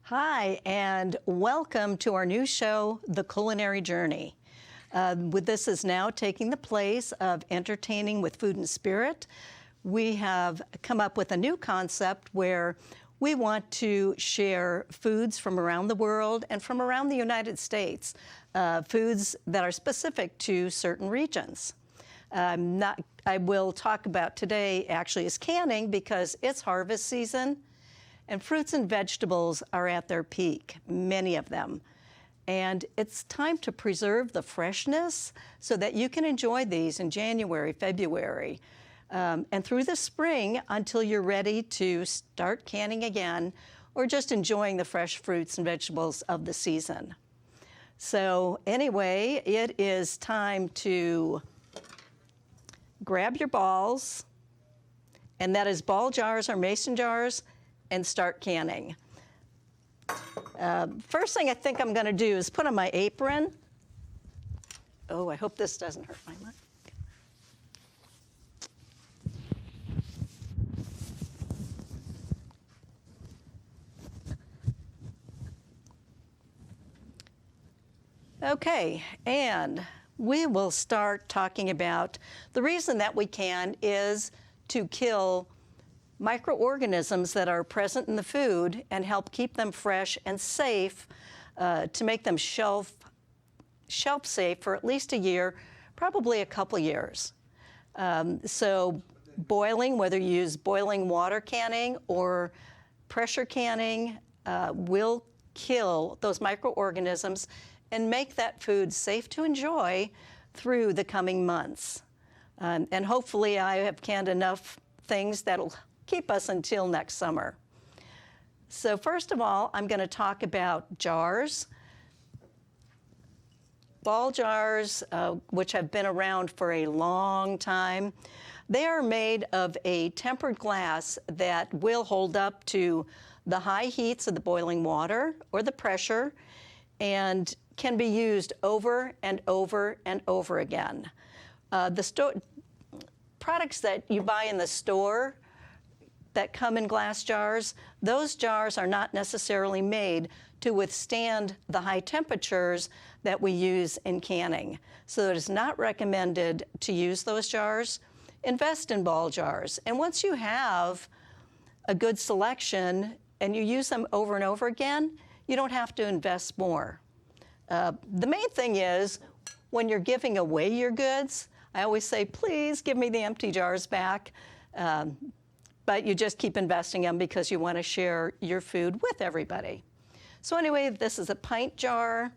Hi, and welcome to our new show, The Culinary Journey. This is now taking the place of entertaining with food and spirit. We have come up with a new concept where we want to share foods from around the world and from around the United States, foods that are specific to certain regions. I will talk about today actually is canning because it's harvest season. And fruits and vegetables are at their peak, many of them. And it's time to preserve the freshness so that you can enjoy these in January, February, and through the spring until you're ready to start canning again or just enjoying the fresh fruits and vegetables of the season. So anyway, it is time to grab your balls, and that is ball jars or mason jars, and start canning. First thing I think I'm going to do is put on my apron. Oh, I hope this doesn't hurt my mic. Okay, and we will start talking about the reason that we can is to kill microorganisms that are present in the food and help keep them fresh and safe to make them shelf safe for at least a year, probably a couple years. So boiling, whether you use boiling water canning or pressure canning, will kill those microorganisms and make that food safe to enjoy through the coming months. And hopefully I have canned enough things that'll keep us until next summer. So first of all, I'm going to talk about jars. Ball jars, which have been around for a long time, they are made of a tempered glass that will hold up to the high heats of the boiling water or the pressure and can be used over and over and over again. The products that you buy in the store that come in glass jars, those jars are not necessarily made to withstand the high temperatures that we use in canning. So it is not recommended to use those jars. Invest in ball jars. And once you have a good selection and you use them over and over again, you don't have to invest more. The main thing is when you're giving away your goods, I always say, please give me the empty jars back. But you just keep investing them because you want to share your food with everybody. So anyway, this is a pint jar.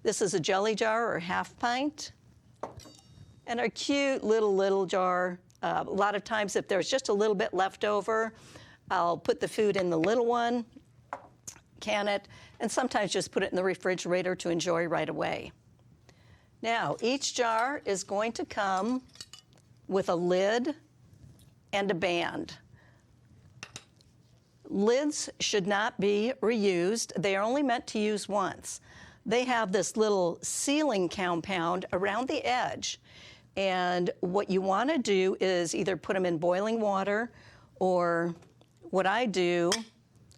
This is a jelly jar or half pint. And a cute little jar. A lot of times if there's just a little bit left over, I'll put the food in the little one, can it, and sometimes just put it in the refrigerator to enjoy right away. Now, each jar is going to come with a lid and a band. Lids should not be reused. They are only meant to use once. They have this little sealing compound around the edge. And what you want to do is either put them in boiling water, or what I do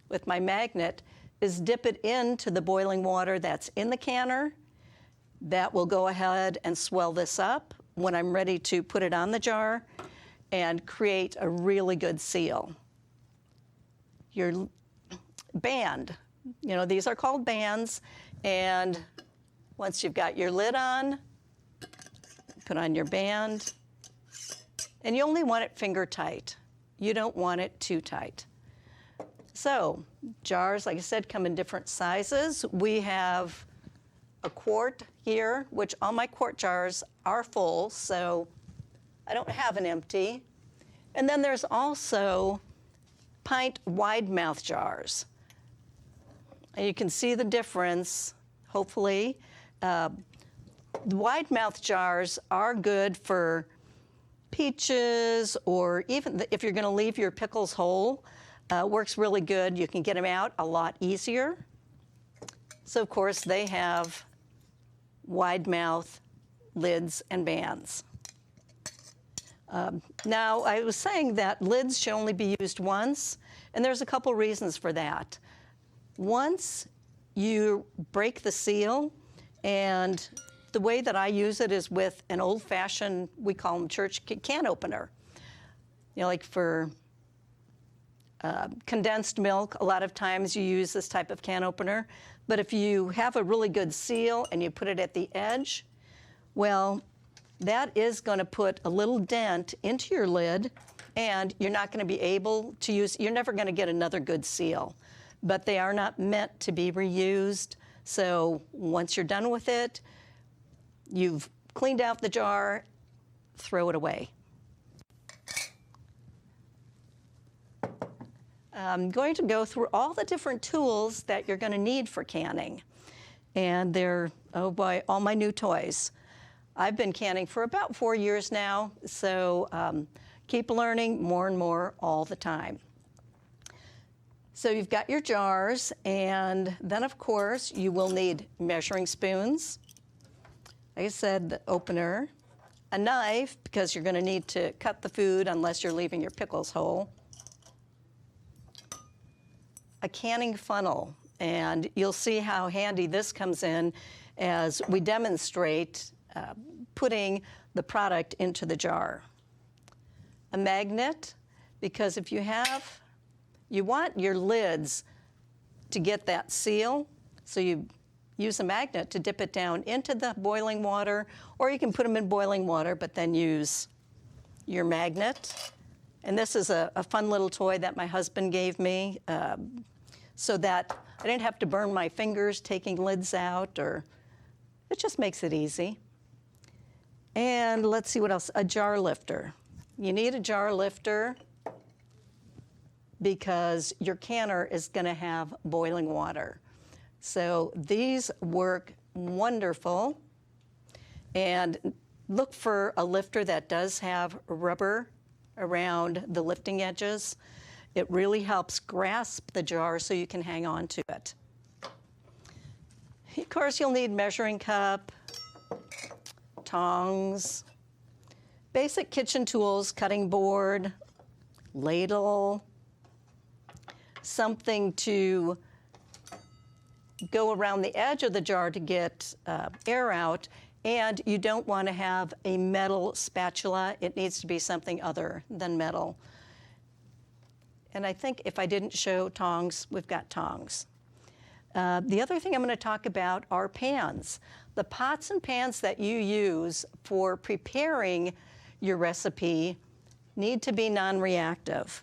with my magnet is dip it into the boiling water that's in the canner. That will go ahead and swell this up when I'm ready to put it on the jar and create a really good seal. Your band, these are called bands, and once you've got your lid on, put on your band, and you only want it finger tight. You don't want it too tight. So jars, like I said, come in different sizes. We have a quart here, which all my quart jars are full, so I don't have an empty. And then there's also pint wide mouth jars. And you can see the difference, hopefully. The wide mouth jars are good for peaches, or even if you're going to leave your pickles whole, works really good. You can get them out a lot easier. So of course they have wide mouth lids and bands. Now, I was saying that lids should only be used once, and there's a couple reasons for that. Once you break the seal, and the way that I use it is with an old-fashioned, we call them church can opener. You know, like for condensed milk, a lot of times you use this type of can opener. But if you have a really good seal and you put it at the edge, well, that is going to put a little dent into your lid, and you're not going to be able to use, you're never going to get another good seal. But they are not meant to be reused. So once you're done with it, you've cleaned out the jar, throw it away. I'm going to go through all the different tools that you're going to need for canning. And they're, oh boy, all my new toys. I've been canning for about 4 years now, so keep learning more and more all the time. So you've got your jars, and then of course you will need measuring spoons. Like I said, the opener, a knife, because you're going to need to cut the food unless you're leaving your pickles whole. A canning funnel, and you'll see how handy this comes in as we demonstrate putting the product into the jar. A magnet, because if you want your lids to get that seal, so you use a magnet to dip it down into the boiling water, or you can put them in boiling water, but then use your magnet. And this is a fun little toy that my husband gave me so that I didn't have to burn my fingers taking lids out, or it just makes it easy. And let's see what else, a jar lifter. You need a jar lifter because your canner is going to have boiling water. So these work wonderful. And look for a lifter that does have rubber around the lifting edges. It really helps grasp the jar so you can hang on to it. Of course, you'll need measuring cup, tongs, basic kitchen tools, cutting board, ladle, something to go around the edge of the jar to get air out, and you don't want to have a metal spatula. It needs to be something other than metal. And I think if I didn't show tongs, we've got tongs. The other thing I'm going to talk about are pans. The pots and pans that you use for preparing your recipe need to be non-reactive.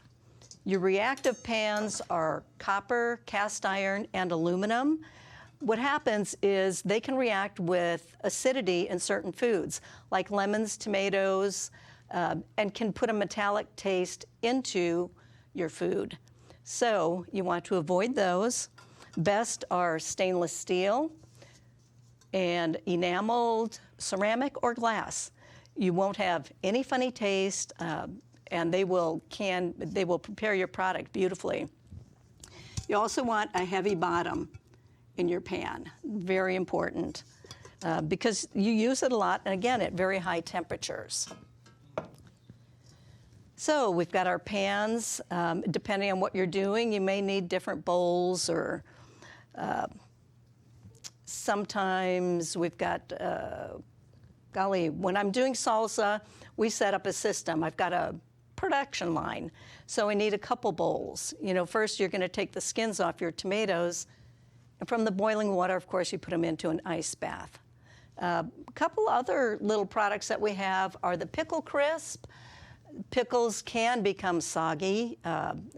Your reactive pans are copper, cast iron, and aluminum. What happens is they can react with acidity in certain foods, like lemons, tomatoes, and can put a metallic taste into your food. So you want to avoid those. Best are stainless steel and enameled ceramic or glass. You won't have any funny taste, and they will prepare your product beautifully. You also want a heavy bottom in your pan, very important, because you use it a lot, and again, at very high temperatures. So we've got our pans. Depending on what you're doing, you may need different bowls, or sometimes we've got, golly, when I'm doing salsa, we set up a system. I've got a production line, so we need a couple bowls. You know, first you're going to take the skins off your tomatoes, and from the boiling water, of course, you put them into an ice bath. A couple other little products that we have are the pickle crisp. Pickles can become soggy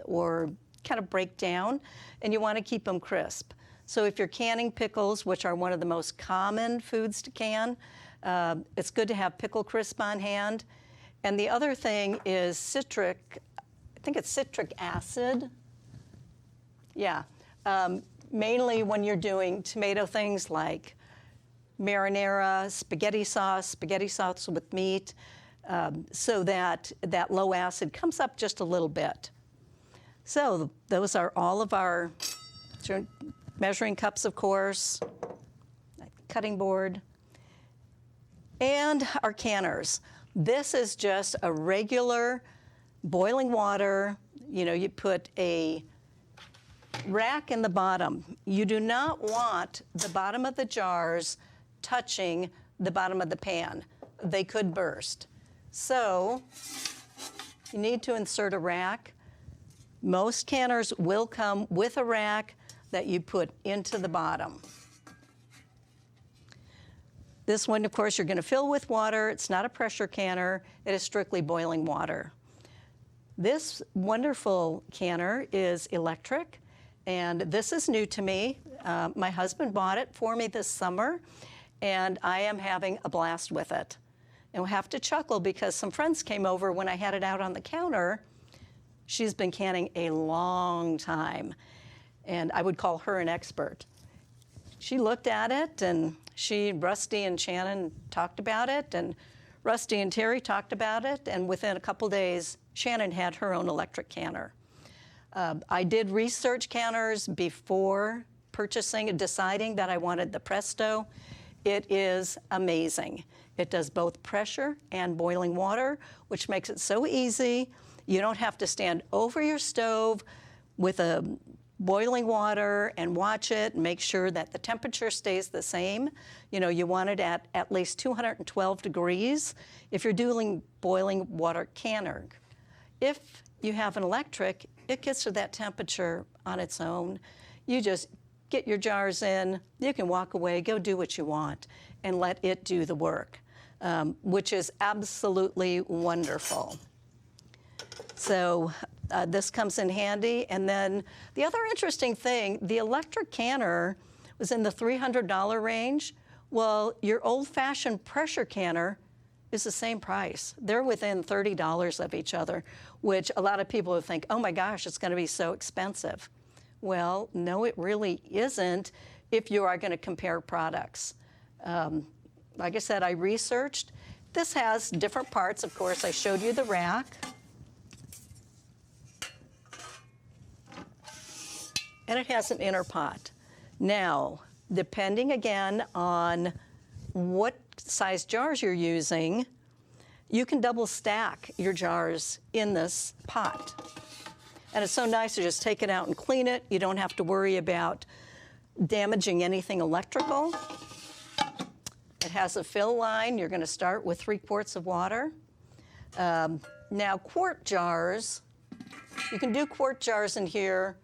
or kind of break down, and you want to keep them crisp. So if you're canning pickles, which are one of the most common foods to can, it's good to have pickle crisp on hand. And the other thing is citric acid. Yeah, mainly when you're doing tomato things like marinara, spaghetti sauce with meat, so that low acid comes up just a little bit. So those are all of our measuring cups, of course, cutting board. And our canners. This is just a regular boiling water. You know, you put a rack in the bottom. You do not want the bottom of the jars touching the bottom of the pan. They could burst. So you need to insert a rack. Most canners will come with a rack that you put into the bottom. This one, of course, you're going to fill with water. It's not a pressure canner. It is strictly boiling water. This wonderful canner is electric, and this is new to me. My husband bought it for me this summer, and I am having a blast with it. And we'll have to chuckle because some friends came over when I had it out on the counter. She's been canning a long time, and I would call her an expert. She looked at it, and Rusty and Shannon talked about it, and Rusty and Terry talked about it, and within a couple days, Shannon had her own electric canner. I did research canners before purchasing and deciding that I wanted the Presto. It is amazing. It does both pressure and boiling water, which makes it so easy. You don't have to stand over your stove with a boiling water and watch it and make sure that the temperature stays the same. You know, you want it at least 212 degrees if you're doing boiling water canner. If you have an electric, it gets to that temperature on its own. You just get your jars in, you can walk away, go do what you want, and let it do the work, which is absolutely wonderful. So this comes in handy. And then the other interesting thing, the electric canner was in the $300 range. Well, your old-fashioned pressure canner is the same price. They're within $30 of each other, which a lot of people would think, oh my gosh, it's going to be so expensive. Well, no, it really isn't if you are going to compare products. Like I said, I researched. This has different parts. Of course, I showed you the rack. And it has an inner pot. Now, depending again on what size jars you're using, you can double stack your jars in this pot. And it's so nice to just take it out and clean it. You don't have to worry about damaging anything electrical. It has a fill line. You're going to start with 3 quarts of water. Now, quart jars, you can do quart jars in here.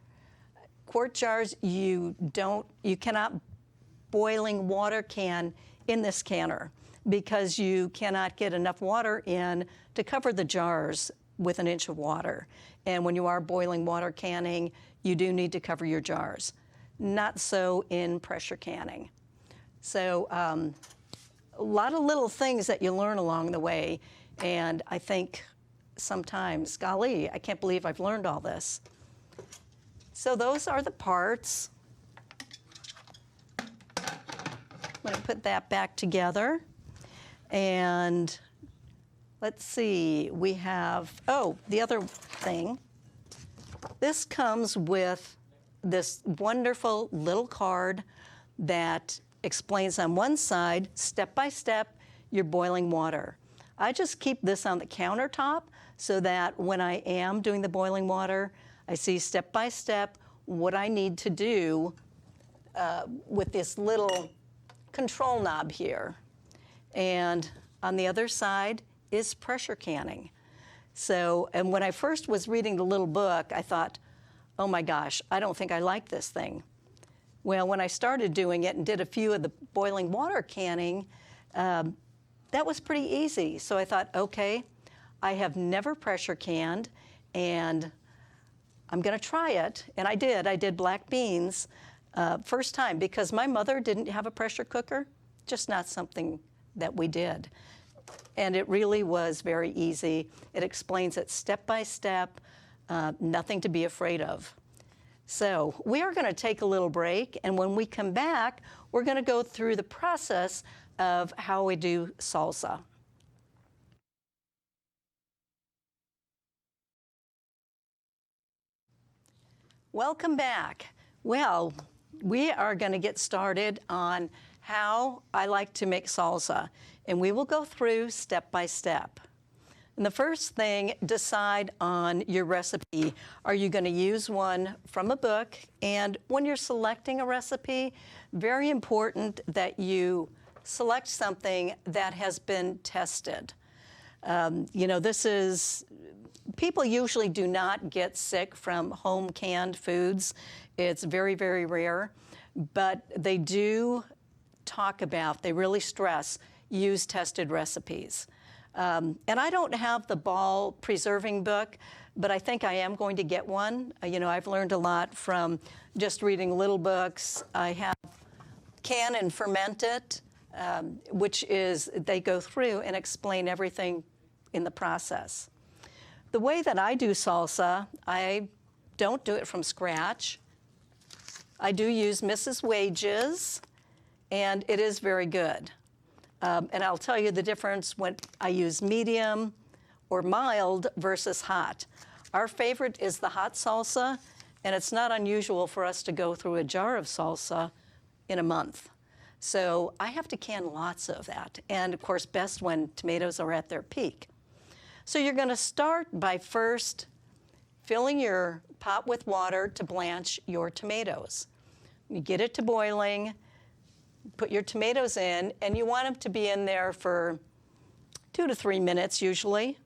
Quart jars, you cannot boiling water can in this canner because you cannot get enough water in to cover the jars with an inch of water. And when you are boiling water canning, you do need to cover your jars. Not so in pressure canning. So a lot of little things that you learn along the way. And I think sometimes, golly, I can't believe I've learned all this. So those are the parts. I'm going to put that back together. And let's see, we have, the other thing. This comes with this wonderful little card that explains on one side, step by step, your boiling water. I just keep this on the countertop so that when I am doing the boiling water, I see step by step what I need to do with this little control knob here. And on the other side is pressure canning. So, and when I first was reading the little book, I thought, oh my gosh, I don't think I like this thing. Well, when I started doing it and did a few of the boiling water canning, that was pretty easy. So I thought, okay, I have never pressure canned, and I'm going to try it. And I did. I did black beans first time because my mother didn't have a pressure cooker, just not something that we did. And it really was very easy. It explains it step by step, nothing to be afraid of. So we are going to take a little break, and when we come back, we're going to go through the process of how we do salsa. Welcome back. Well, we are going to get started on how I like to make salsa, and we will go through step by step. And the first thing, decide on your recipe. Are you going to use one from a book? And when you're selecting a recipe, very important that you select something that has been tested. People usually do not get sick from home canned foods. It's very, very rare. But they do they really stress, use tested recipes. And I don't have the ball preserving book, but I think I am going to get one. I've learned a lot from just reading little books. I have Can and Ferment It, which is they go through and explain everything in the process. The way that I do salsa, I don't do it from scratch. I do use Mrs. Wage's, and it is very good. And I'll tell you the difference when I use medium or mild versus hot. Our favorite is the hot salsa, and it's not unusual for us to go through a jar of salsa in a month. So I have to can lots of that, and of course best when tomatoes are at their peak. So you're going to start by first filling your pot with water to blanch your tomatoes. You get it to boiling, put your tomatoes in, and you want them to be in there for 2 to 3 minutes usually.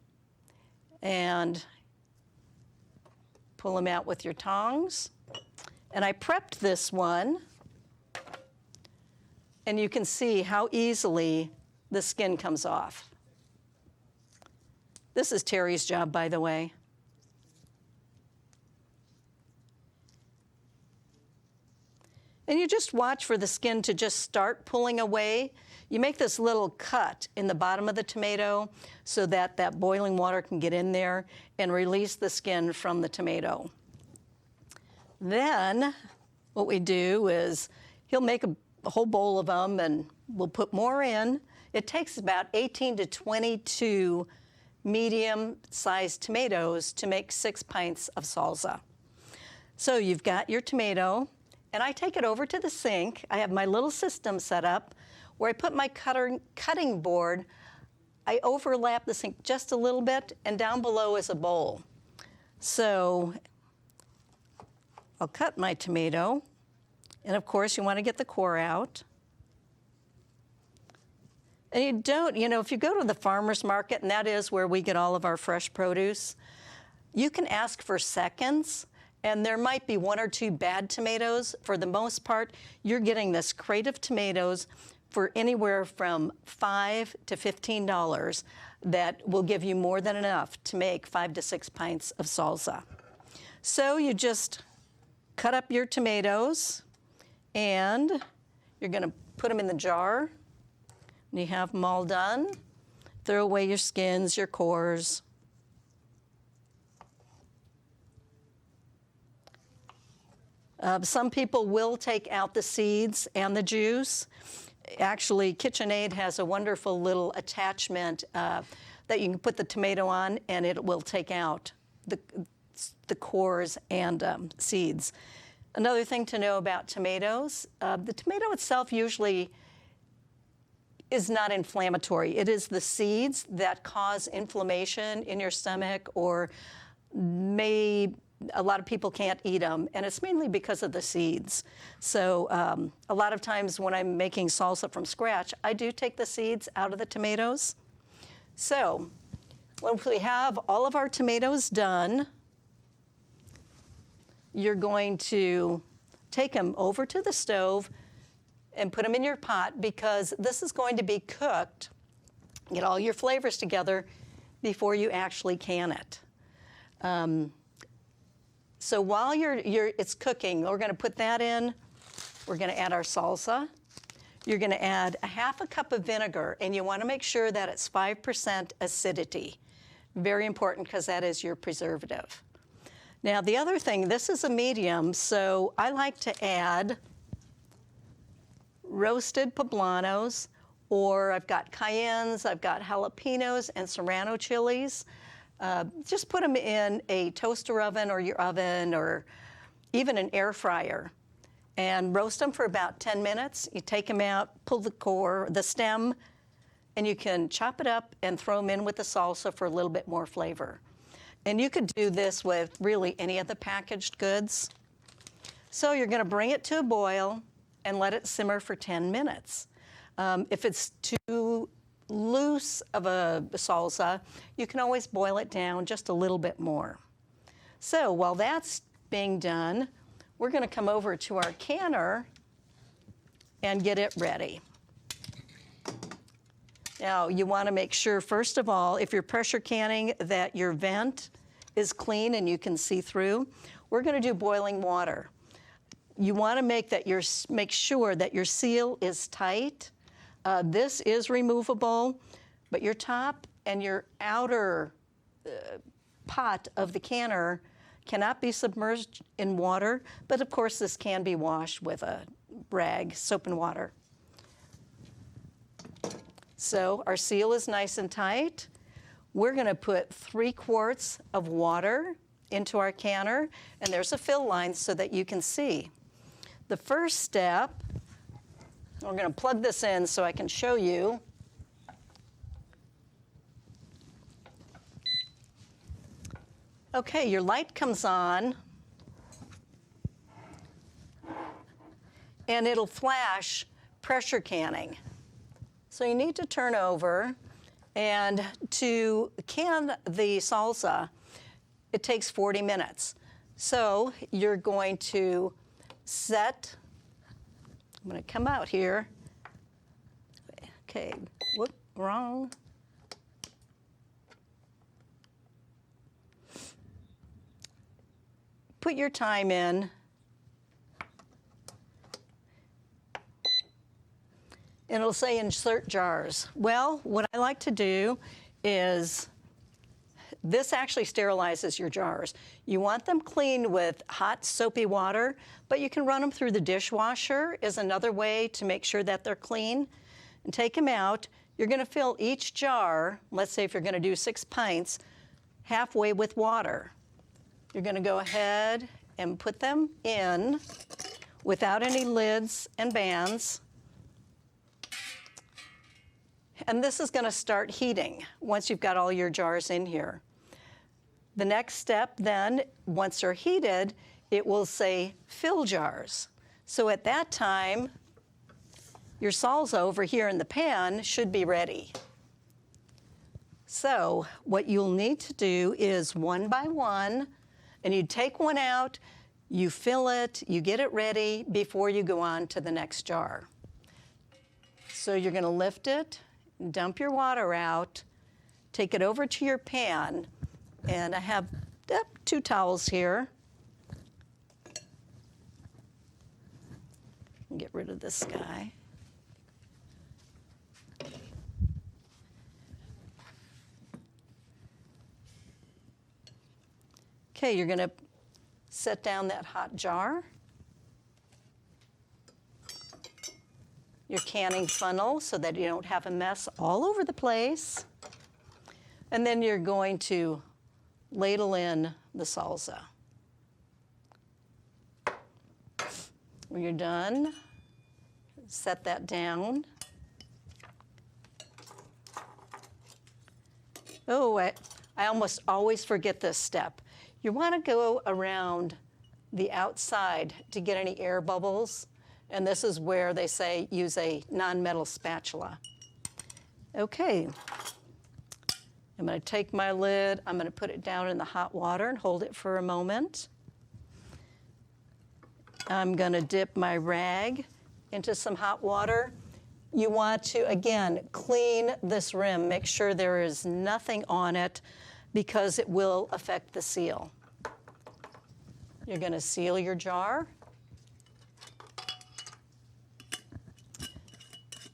And pull them out with your tongs. And I prepped this one, and you can see how easily the skin comes off. This is Terry's job, by the way. And you just watch for the skin to just start pulling away. You make this little cut in the bottom of the tomato so that that boiling water can get in there and release the skin from the tomato. Then what we do is he'll make a whole bowl of them, and we'll put more in. It takes about 18 to 22 medium-sized tomatoes to make 6 pints of salsa. So you've got your tomato, and I take it over to the sink. I have my little system set up where I put my cutting board. I overlap the sink just a little bit, and down below is a bowl. So I'll cut my tomato, and of course you want to get the core out. And you don't, if you go to the farmer's market, and that is where we get all of our fresh produce, you can ask for seconds, and there might be 1 or 2 bad tomatoes. For the most part, you're getting this crate of tomatoes for anywhere from $5 to $15 that will give you more than enough to make 5 to 6 pints of salsa. So you just cut up your tomatoes, and you're going to put them in the jar. And you have them all done. Throw away your skins, your cores. Some people will take out the seeds and the juice. Actually, KitchenAid has a wonderful little attachment that you can put the tomato on, and it will take out the cores and seeds. Another thing to know about tomatoes, the tomato itself usually is not inflammatory. It is the seeds that cause inflammation in your stomach, or a lot of people can't eat them, and it's mainly because of the seeds. So a lot of times when I'm making salsa from scratch, I do take the seeds out of the tomatoes. So when we have all of our tomatoes done, you're going to take them over to the stove and put them in your pot, because this is going to be cooked. Get all your flavors together before you actually can it. So while it's cooking, we're going to put that in. We're going to add our salsa. You're going to add a ½ cup of vinegar, and you want to make sure that it's 5% acidity. Very important, because that is your preservative. Now the other thing, this is a medium, so I like to add roasted poblanos, or I've got cayennes, I've got jalapenos and serrano chilies. Just put them in a toaster oven or your oven, or even an air fryer. and roast them for about 10 minutes. You take them out, pull the core, the stem, and you can chop it up and throw them in with the salsa for a little bit more flavor. And you could do this with really any of the packaged goods. So you're going to bring it to a boil and let it simmer for 10 minutes. If it's too loose of a salsa, you can always boil it down just a little bit more. So while that's being done, we're going to come over to our canner and get it ready. Now, you want to make sure, first of all, if you're pressure canning, that your vent is clean and you can see through. We're going to do boiling water. You want to make sure that your seal is tight. This is removable, but your top and your outer pot of the canner cannot be submerged in water, but of course this can be washed with a rag, soap and water. So our seal is nice and tight. We're going to put 3 quarts of water into our canner, and there's a fill line so that you can see. The first step, we're going to plug this in so I can show you. Okay, your light comes on, and it'll flash pressure canning. So you need to turn over, and to can the salsa, it takes 40 minutes. So you're going to set, I'm going to come out here. Okay, whoop, wrong. Put your time in. And it'll say insert jars. Well, what I like to do is, this actually sterilizes your jars. You want them cleaned with hot, soapy water, but you can run them through the dishwasher is another way to make sure that they're clean. And take them out. You're going to fill each jar, let's say if you're going to do 6 pints, halfway with water. You're going to go ahead and put them in without any lids and bands. And this is going to start heating once you've got all your jars in here. The next step then, once they're heated, it will say fill jars. So at that time, your salsa over here in the pan should be ready. So what you'll need to do is one by one, and you take one out, you fill it, you get it ready before you go on to the next jar. So you're going to lift it, dump your water out, take it over to your pan, and I have 2 towels here. Get rid of this guy. Okay, you're going to set down that hot jar, your canning funnel so that you don't have a mess all over the place. And then you're going to ladle in the salsa. When you're done, set that down. Oh, I almost always forget this step. You want to go around the outside to get any air bubbles, and this is where they say use a non-metal spatula. Okay, I'm going to take my lid, I'm going to put it down in the hot water and hold it for a moment. I'm going to dip my rag into some hot water. You want to, again, clean this rim. Make sure there is nothing on it because it will affect the seal. You're going to seal your jar.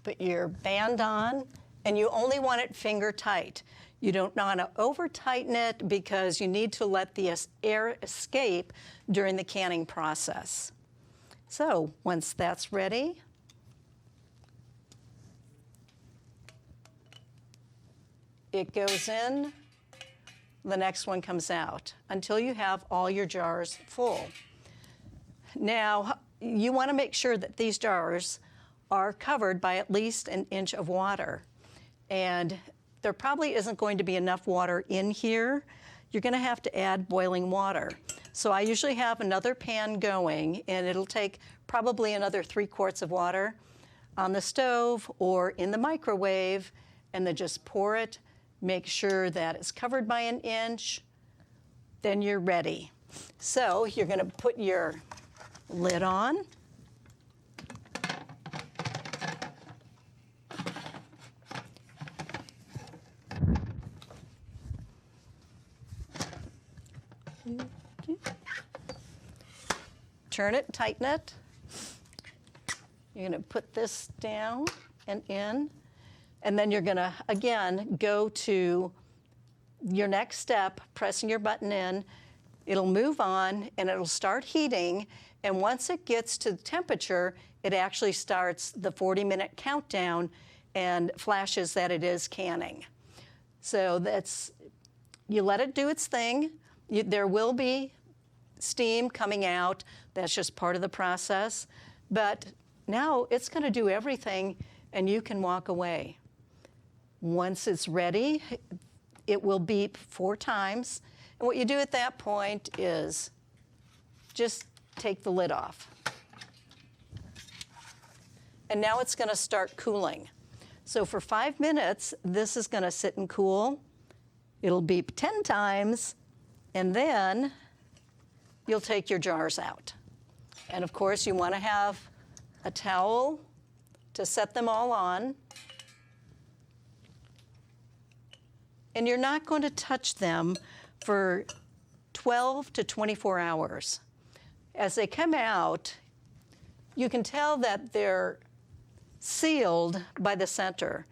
Put your band on, and you only want it finger tight. You don't want to over tighten it because you need to let the air escape during the canning process. So once that's ready, it goes in, the next one comes out until you have all your jars full. Now, you want to make sure that these jars are covered by at least an inch of water. And there probably isn't going to be enough water in here. You're going to have to add boiling water. So I usually have another pan going, and it'll take probably another 3 quarts of water on the stove or in the microwave, and then just pour it. Make sure that it's covered by an inch. Then you're ready. So you're going to put your lid on. Turn it, tighten it. You're going to put this down and in, and then you're going to, again, go to your next step, pressing your button in. It'll move on, and it'll start heating, and once it gets to the temperature, it actually starts the 40-minute countdown and flashes that it is canning. So that's, you let it do its thing. There will be steam coming out. That's just part of the process. But now it's going to do everything, and you can walk away. Once it's ready, it will beep 4 times. And what you do at that point is just take the lid off. And now it's going to start cooling. So for 5 minutes, this is going to sit and cool. It'll beep 10 times, and then you'll take your jars out. And of course, you want to have a towel to set them all on. And you're not going to touch them for 12 to 24 hours. As they come out, you can tell that they're sealed by the center.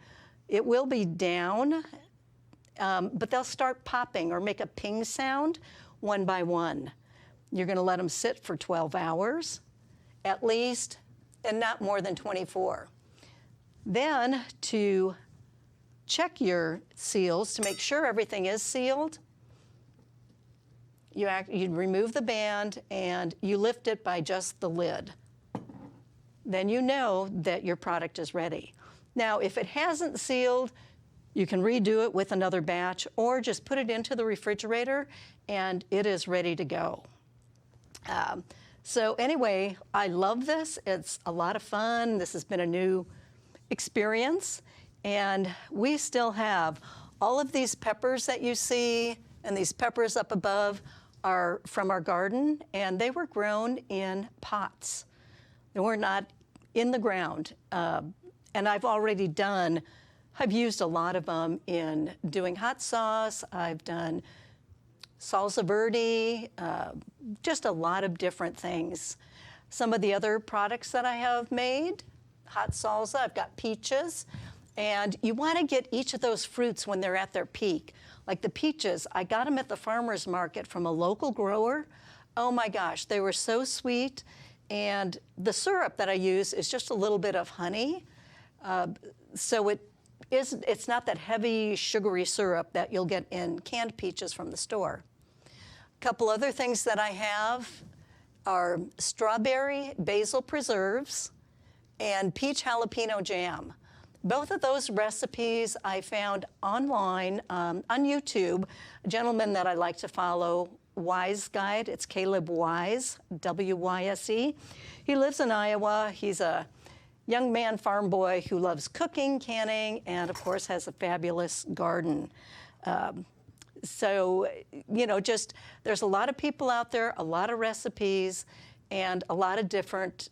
It will be down, but they'll start popping or make a ping sound one by one. You're going to let them sit for 12 hours at least, and not more than 24. Then to check your seals to make sure everything is sealed, you remove the band and you lift it by just the lid. Then you know that your product is ready. Now, if it hasn't sealed, you can redo it with another batch or just put it into the refrigerator and it is ready to go. So anyway, I love this. It's a lot of fun. This has been a new experience. And we still have all of these peppers that you see, and these peppers up above are from our garden, and they were grown in pots. They were not in the ground. And I've used a lot of them in doing hot sauce. I've done salsa verde, just a lot of different things. Some of the other products that I have made, hot salsa, I've got peaches. And you want to get each of those fruits when they're at their peak. Like the peaches, I got them at the farmer's market from a local grower. Oh my gosh, they were so sweet. And the syrup that I use is just a little bit of honey. So it's not that heavy, sugary syrup that you'll get in canned peaches from the store. A couple other things that I have are strawberry basil preserves and peach jalapeno jam. Both of those recipes I found online on YouTube. A gentleman that I like to follow, Wise Guide, it's Caleb Wise, W-Y-S-E. He lives in Iowa. He's a young man farm boy who loves cooking, canning, and of course has a fabulous garden. So, you know, just there's a lot of people out there, a lot of recipes, and a lot of different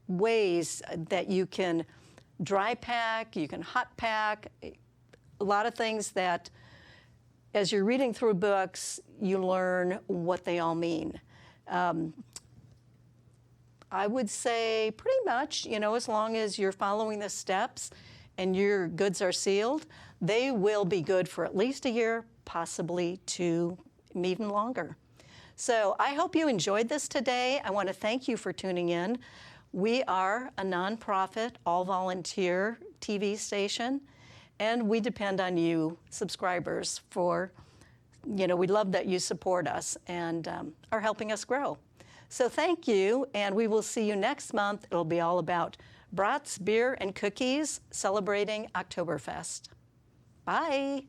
ways that you can dry pack, you can hot pack, a lot of things that as you're reading through books, you learn what they all mean. I would say pretty much, you know, as long as you're following the steps and your goods are sealed, they will be good for at least a year, possibly 2, even longer. So I hope you enjoyed this today. I want to thank you for tuning in. We are a nonprofit, all-volunteer TV station, and we depend on you subscribers for, you know, we love that you support us and are helping us grow. So thank you, and we will see you next month. It'll be all about brats, beer, and cookies celebrating Oktoberfest. Bye.